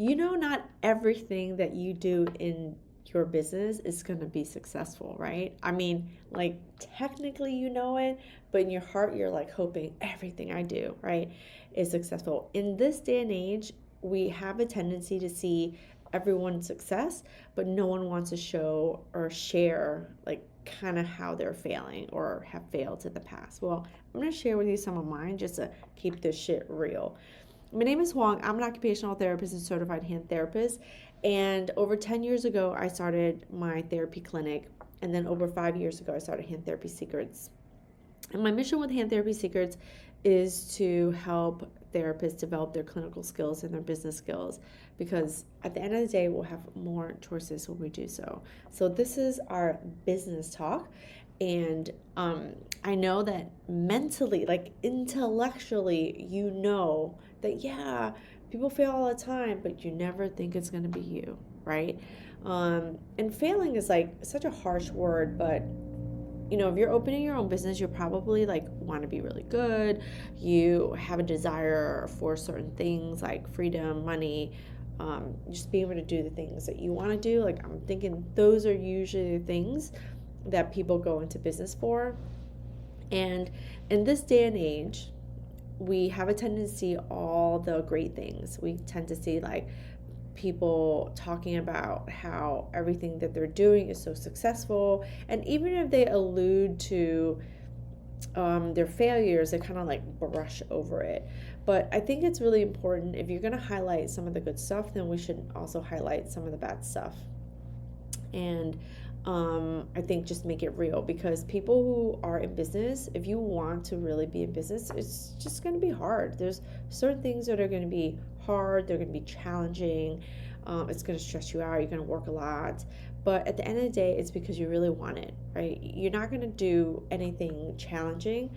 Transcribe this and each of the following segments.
not everything that you do in your business is going to be successful, right? I mean, like technically you know it, but in your heart, you're like hoping everything I do, right, is successful. In this day and age, we have a tendency to see everyone's success, but no one wants to show or share like kind of how they're failing or have failed in the past. Well, I'm going to share with you some of mine just to keep this shit real. My name is Huang. I'm an occupational therapist and certified hand therapist. And over 10 years ago, I started my therapy clinic. And then over 5 years ago, I started Hand Therapy Secrets. And my mission with Hand Therapy Secrets is to help therapists develop their clinical skills and their business skills, because at the end of the day, we'll have more choices when we do so. So this is our business talk. And I know that mentally, like intellectually, that, yeah, people fail all the time, but you never think it's going to be you, right? And failing is like such a harsh word, but if you're opening your own business, you probably like want to be really good. You have a desire for certain things like freedom, money, just being able to do the things that you want to do. Like I'm thinking those are usually the things that people go into business for. And in this day and age, we have a tendency to see all the great things. We tend to see like people talking about how everything that they're doing is so successful. And even if they allude to their failures, they kind of like brush over it. But I think it's really important, if you're going to highlight some of the good stuff, then we should also highlight some of the bad stuff. And I think just make it real, because people who are in business, if you want to really be in business, it's just going to be hard. There's certain things that are going to be hard, they're going to be challenging, it's going to stress you out, you're going to work a lot. But at the end of the day, it's because you really want it, right? You're not going to do anything challenging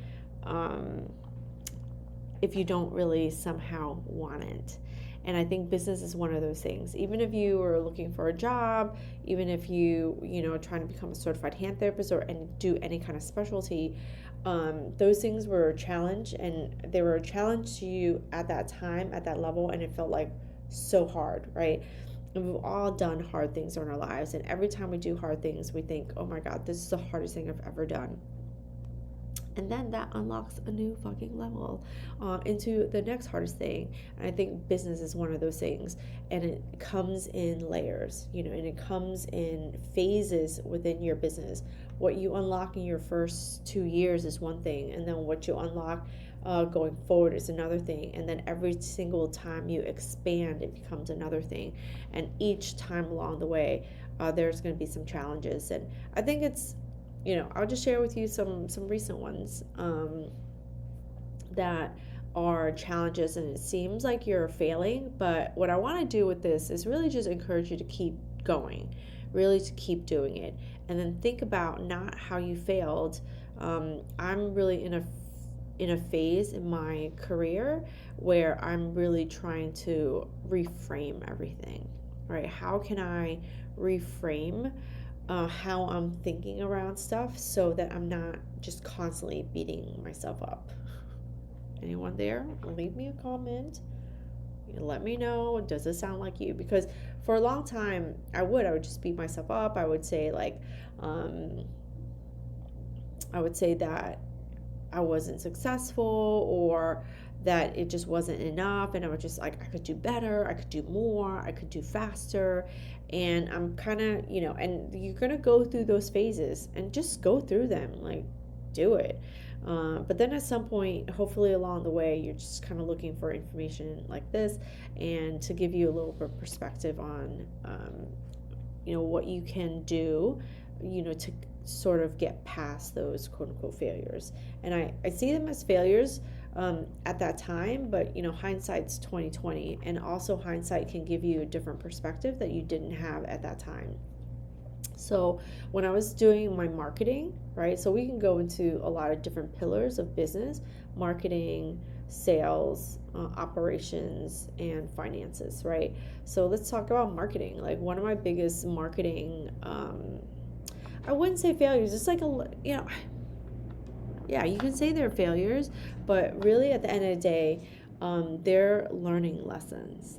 if you don't really somehow want it. And I think business is one of those things. Even if you are looking for a job, even if you trying to become a certified hand therapist or do any kind of specialty, those things were a challenge, and they were a challenge to you at that time, at that level, and it felt like so hard, right? And we've all done hard things in our lives, and every time we do hard things, we think, oh my God, this is the hardest thing I've ever done. And then that unlocks a new fucking level into the next hardest thing. And I think business is one of those things. And it comes in layers, and it comes in phases within your business. What you unlock in your first 2 years is one thing. And then what you unlock going forward is another thing. And then every single time you expand, it becomes another thing. And each time along the way, there's going to be some challenges. And I think it's, I'll just share with you some recent ones that are challenges, and it seems like you're failing. But what I want to do with this is really just encourage you to keep going, really to keep doing it, and then think about not how you failed. I'm really in a phase in my career where I'm really trying to reframe everything, right? How can I reframe how I'm thinking around stuff so that I'm not just constantly beating myself up? Anyone there? Leave me a comment. Let me know, does it sound like you? Because for a long time, I would just beat myself up. I would say that I wasn't successful, or that it just wasn't enough, and I was just like, I could do better, I could do more, I could do faster. And I'm kind of, and you're going to go through those phases, and just go through them, like do it. But then at some point, hopefully along the way, you're just kind of looking for information like this, and to give you a little bit of perspective on, what you can do, to sort of get past those quote unquote failures. And I see them as failures at that time, but hindsight's 2020, and also hindsight can give you a different perspective that you didn't have at that time. So when I was doing my marketing, right, so we can go into a lot of different pillars of business: marketing, sales, operations, and finances, right? So let's talk about marketing. Like one of my biggest marketing, I wouldn't say failures, it's like yeah, you can say they're failures, but really at the end of the day, They're learning lessons.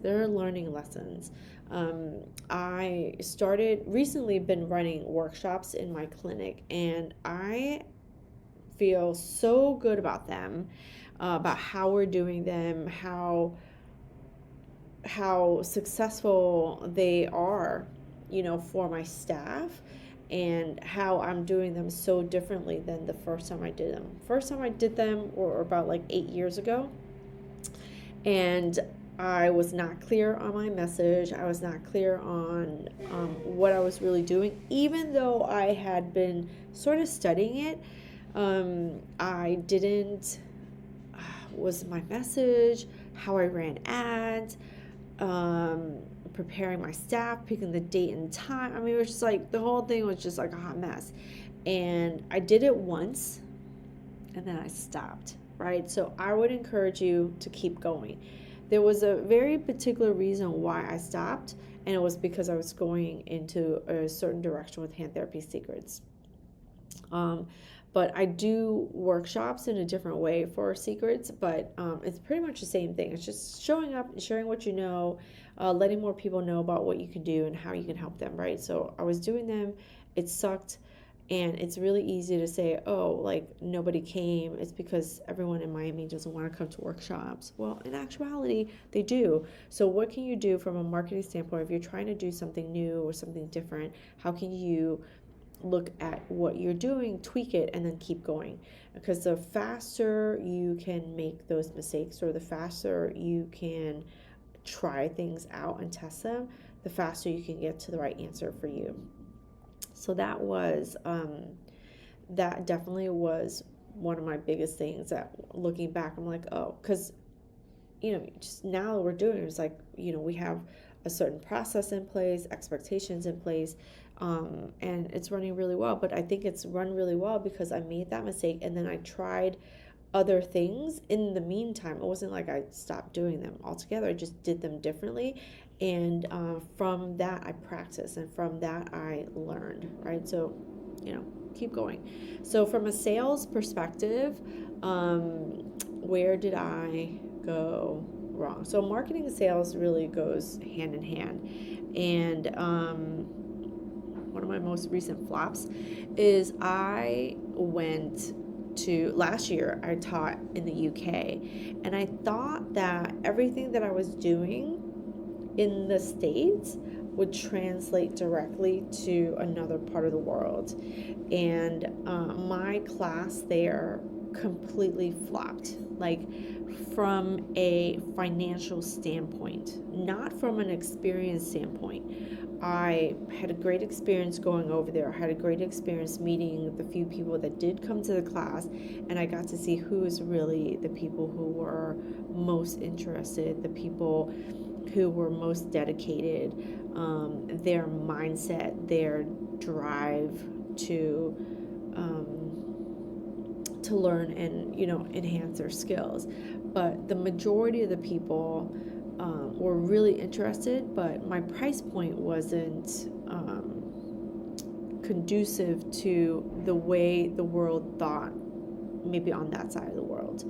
I started recently been running workshops in my clinic, and I feel so good about them, about how we're doing them, how successful they are, for my staff, and how I'm doing them so differently than the first time I did them. First time I did them were about like 8 years ago, and I was not clear on my message. I was not clear on what I was really doing, even though I had been sort of studying it. I didn't, was my message, how I ran ads, preparing my staff, picking the date and time. I mean, it was just like, the whole thing was just like a hot mess. And I did it once, and then I stopped, right? So I would encourage you to keep going. There was a very particular reason why I stopped, and it was because I was going into a certain direction with Hand Therapy Secrets. But I do workshops in a different way for secrets, but it's pretty much the same thing. It's just showing up and sharing what you know, letting more people know about what you can do and how you can help them, right? So I was doing them, it sucked, and it's really easy to say, oh, like nobody came. It's because everyone in Miami doesn't want to come to workshops. Well, in actuality, they do. So what can you do from a marketing standpoint if you're trying to do something new or something different? How can you look at what you're doing, tweak it, and then keep going? Because the faster you can make those mistakes, or the faster you can try things out and test them, the faster you can get to the right answer for you. So that was, that definitely was one of my biggest things that, looking back, I'm like, oh, because, just now we're doing it. It's like, we have a certain process in place, expectations in place, and it's running really well. But I think it's run really well because I made that mistake, and then I tried other things in the meantime. It wasn't like I stopped doing them altogether. I just did them differently. And from that, I practiced, and from that, I learned, right? So, keep going. So from a sales perspective, where did I go wrong? So marketing and sales really goes hand in hand. And one of my most recent flops is last year I taught in the UK, and I thought that everything that I was doing in the States would translate directly to another part of the world. And my class there completely flopped, like from a financial standpoint, not from an experience standpoint. I had a great experience going over there. I had a great experience meeting the few people that did come to the class, and I got to see who is really the people who were most interested, the people who were most dedicated, their mindset, their drive to learn and enhance their skills. But the majority of the people were really interested, but my price point wasn't conducive to the way the world thought, maybe on that side of the world.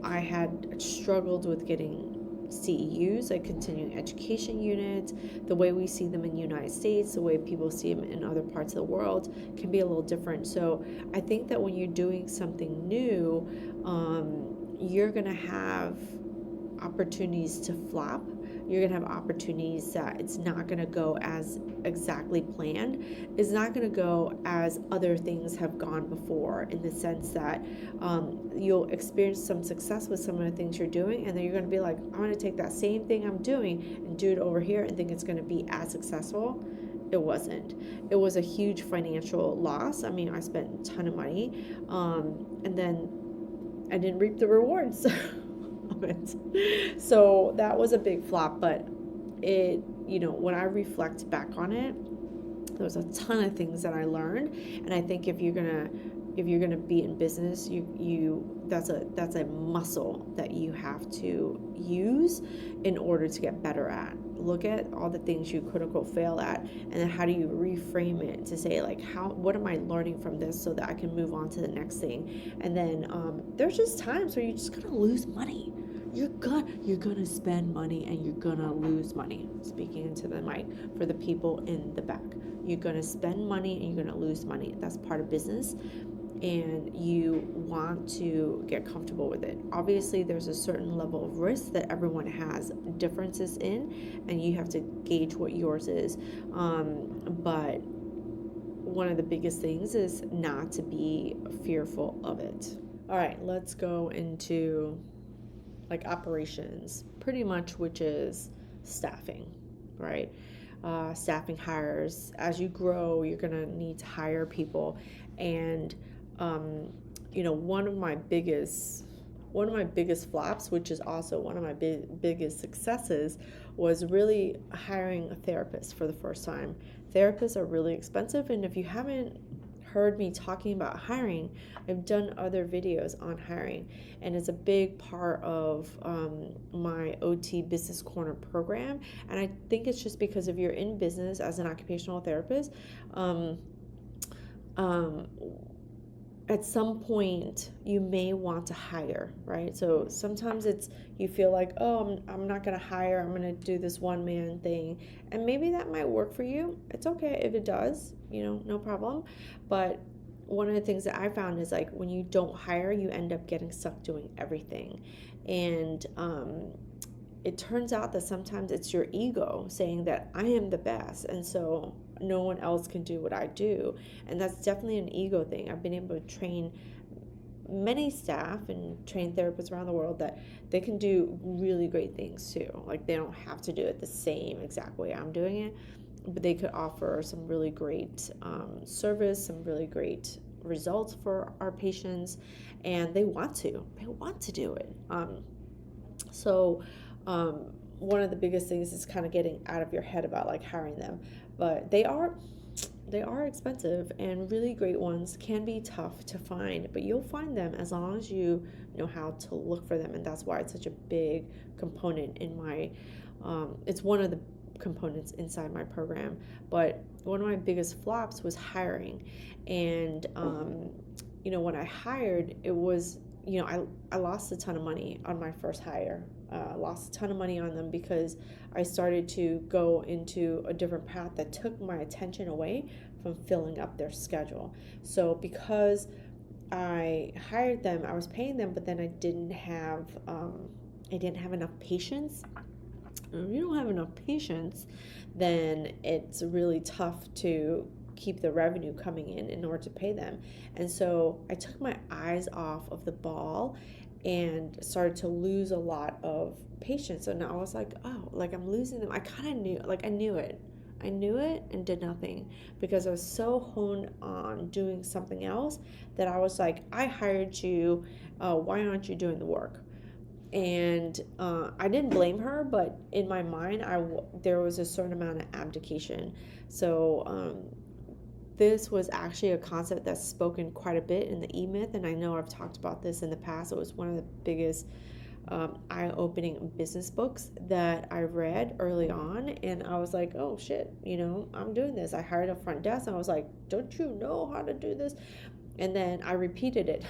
I had struggled with getting CEUs, like continuing education units. The way we see them in the United States, the way people see them in other parts of the world can be a little different. So I think that when you're doing something new, you're going to have opportunities to flop. You're going to have opportunities that it's not going to go as exactly planned. It's not going to go as other things have gone before, in the sense that you'll experience some success with some of the things you're doing, and then you're going to be like, I'm going to take that same thing I'm doing and do it over here and think it's going to be as successful. It wasn't. It was a huge financial loss. I mean, I spent a ton of money, and then I didn't reap the rewards of it. So that was a big flop, but it, when I reflect back on it, there was a ton of things that I learned. And I think if you're gonna be in business, that's a muscle that you have to use in order to get better at. Look at all the things you quote unquote fail at, and then how do you reframe it to say, like, what am I learning from this so that I can move on to the next thing? And then there's just times where you're just gonna lose money, you're gonna spend money and you're gonna lose money. Speaking into the mic for the people in the back. You're gonna spend money and you're gonna lose money. That's part of business, and you want to get comfortable with it. Obviously, there's a certain level of risk that everyone has differences in, and you have to gauge what yours is. But one of the biggest things is not to be fearful of it. All right, let's go into like operations, pretty much, which is staffing, right? Staffing hires. As you grow, you're gonna need to hire people, and one of my biggest flops, which is also one of my biggest successes, was really hiring a therapist for the first time. Therapists are really expensive, and if you haven't heard me talking about hiring, I've done other videos on hiring, and it's a big part of my OT Business Corner program. And I think it's just because if you're in business as an occupational therapist, at some point you may want to hire, right? So sometimes you feel like, oh, I'm not going to hire, I'm going to do this one man thing, and maybe that might work for you. It's okay if it does, no problem. But one of the things that I found is, like, when you don't hire, you end up getting stuck doing everything. And it turns out that sometimes it's your ego saying that I am the best, and so no one else can do what I do. And that's definitely an ego thing. I've been able to train many staff and train therapists around the world that they can do really great things too. Like, they don't have to do it the same exact way I'm doing it, but they could offer some really great service, some really great results for our patients, and they want to do it. So one of the biggest things is kind of getting out of your head about like hiring them, but they are expensive, and really great ones can be tough to find, but you'll find them as long as you know how to look for them. And that's why it's such a big component in my it's one of the components inside my program. But one of my biggest flops was hiring. And when I hired, it was, I lost a ton of money on my first hire. Lost a ton of money on them because I started to go into a different path that took my attention away from filling up their schedule. So because I hired them, I was paying them, but then I didn't have enough patience. If you don't have enough patience, then it's really tough to keep the revenue coming in order to pay them. And so I took my eyes off of the ball and started to lose a lot of patients. So now I was like, oh, like, I'm losing them. I kind of knew, like, I knew it and did nothing because I was so honed on doing something else that I was like, I hired you, why aren't you doing the work? And I didn't blame her, but in my mind, there was a certain amount of abdication. So this was actually a concept that's spoken quite a bit in the E-Myth, and I know I've talked about this in the past. It was one of the biggest eye-opening business books that I read early on, and I was like, oh shit, I'm doing this. I hired a front desk, and I was like, don't you know how to do this? And then I repeated it.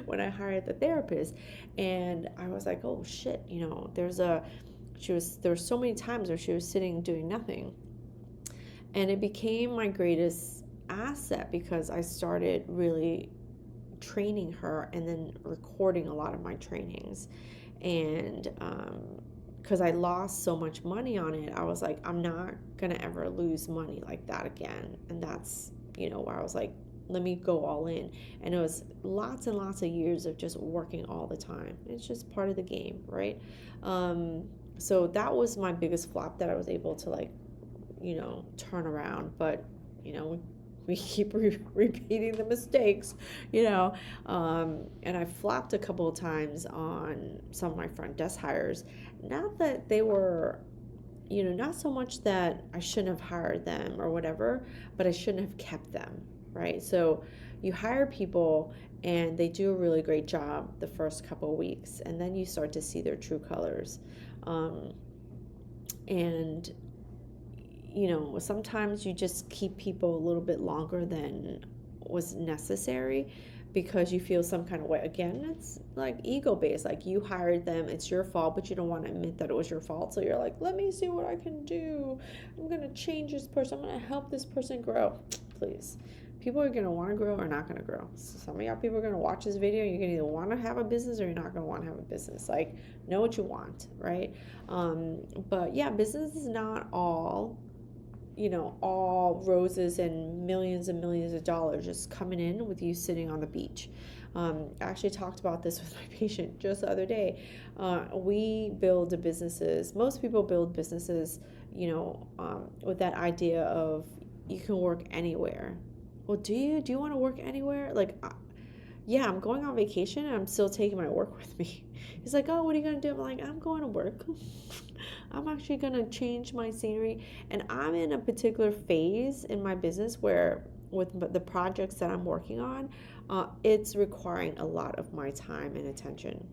When I hired the therapist, and I was like, oh shit, there were so many times where she was sitting doing nothing. And it became my greatest asset because I started really training her and then recording a lot of my trainings. And because I lost so much money on it, I was like, I'm not going to ever lose money like that again. And that's, where I was like, let me go all in. And it was lots and lots of years of just working all the time. It's just part of the game, right? So that was my biggest flop that I was able to turn around. But we keep repeating the mistakes, and I flopped a couple of times on some of my front desk hires. Not that they were, not so much that I shouldn't have hired them or whatever, but I shouldn't have kept them, right? So you hire people and they do a really great job the first couple of weeks, and then you start to see their true colors. And sometimes you just keep people a little bit longer than was necessary because you feel some kind of way. Again, it's like ego based. Like you hired them, it's your fault, but you don't want to admit that it was your fault. So you're like, let me see what I can do. I'm going to change this person. I'm going to help this person grow. Please. People are going to want to grow or not going to grow. So some of y'all people are going to watch this video. You're going to either want to have a business or you're not going to want to have a business. Like, know what you want, right? But yeah, business is not all, all roses and millions of dollars just coming in with you sitting on the beach. I actually talked about this with my patient just the other day. We build businesses. Most people build businesses, with that idea of you can work anywhere. Well, do you want to work anywhere? Like, yeah, I'm going on vacation and I'm still taking my work with me. He's like, oh, what are you going to do? I'm like, I'm going to work. I'm actually going to change my scenery. And I'm in a particular phase in my business where with the projects that I'm working on, it's requiring a lot of my time and attention.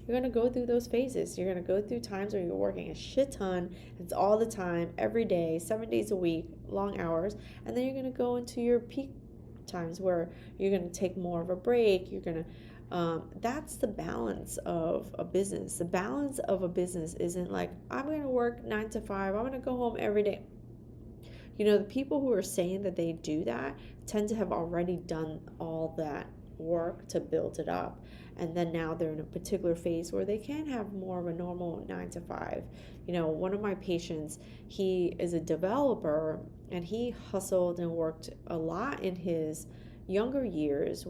You're going to go through those phases. You're going to go through times where you're working a shit ton. It's all the time, every day, 7 days a week, long hours. And then you're going to go into your peak times where you're going to take more of a break. You're going to, that's the balance of a business. The balance of a business isn't like, I'm going to work 9 to 5. I'm going to go home every day. The people who are saying that they do that tend to have already done all that work to build it up. And then now they're in a particular phase where they can have more of a normal 9 to 5. One of my patients, he is a developer and he hustled and worked a lot in his younger years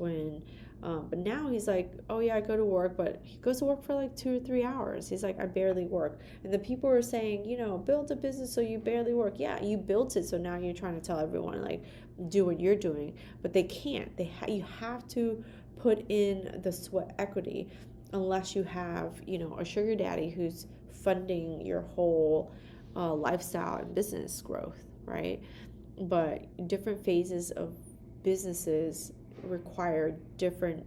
but now he's like, oh yeah, I go to work, but he goes to work for like 2 or 3 hours. He's like, I barely work. And the people are saying, build a business so you barely work. Yeah, you built it, so now you're trying to tell everyone like, do what you're doing, but they can't. You have to put in the sweat equity unless you have, a sugar daddy who's funding your whole lifestyle and business growth, right? But different phases of businesses require different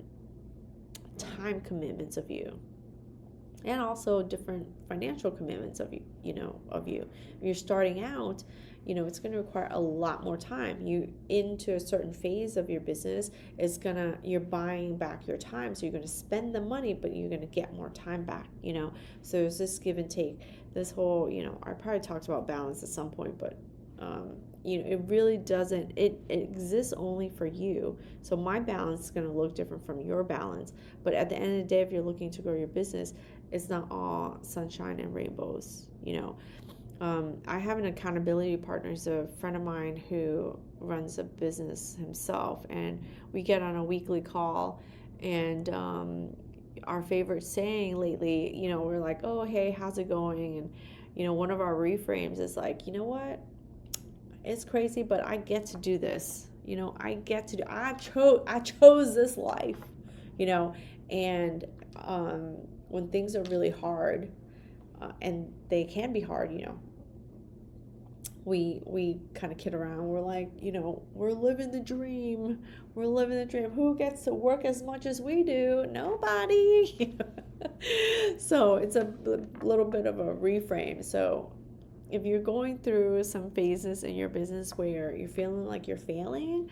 time commitments of you, and also different financial commitments of you. If you're starting out, it's going to require a lot more time. You into a certain phase of your business you're buying back your time, so you're going to spend the money, but you're going to get more time back. So there's this give and take. This whole, I probably talked about balance at some point, but it really doesn't, it exists only for you. So my balance is going to look different from your balance. But at the end of the day, if you're looking to grow your business, it's not all sunshine and rainbows. I have an accountability partner. He's a friend of mine who runs a business himself, and we get on a weekly call, and our favorite saying lately, we're like, oh, hey, how's it going? And, one of our reframes is like, you know what? It's crazy, but I get to do this. I chose this life, and when things are really hard, and they can be hard, we kind of kid around. We're like, we're living the dream. We're living the dream. Who gets to work as much as we do? Nobody. So it's a little bit of a reframe. So if you're going through some phases in your business where you're feeling like you're failing,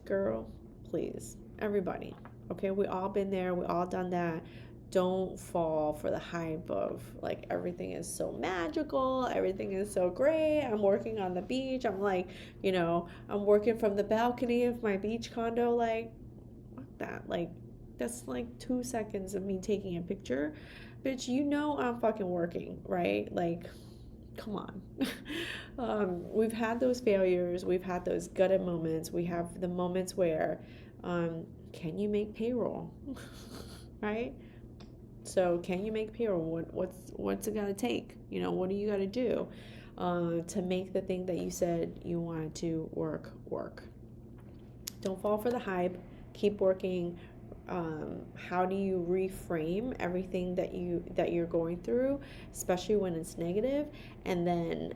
girl, please, everybody, okay, we all been there, we all done that. Don't fall for the hype of like everything is so magical, everything is so great. I'm working on the beach. I'm like, I'm working from the balcony of my beach condo. Like, fuck that. Like, that's like 2 seconds of me taking a picture. Bitch, I'm fucking working, right? Like, come on. We've had those failures. We've had those gutted moments. We have the moments where, can you make payroll? Right? So can you make payroll? What's it got to take? What do you got to do to make the thing that you said you wanted to work? Don't fall for the hype. Keep working. How do you reframe everything that you're going through, especially when it's negative? And then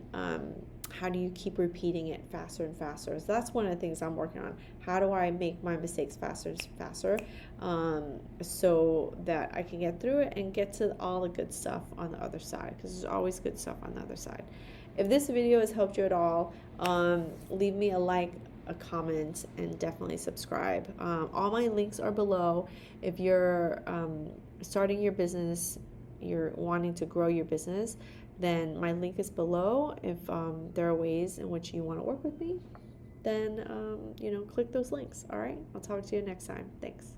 how do you keep repeating it faster and faster? So that's one of the things I'm working on. How do I make my mistakes faster and faster, so that I can get through it and get to all the good stuff on the other side, because there's always good stuff on the other side. If this video has helped you at all, leave me a like, a comment, and definitely subscribe. All my links are below. If you're starting your business, you're wanting to grow your business, then my link is below. If there are ways in which you want to work with me, then click those links. All right, I'll talk to you next time. Thanks.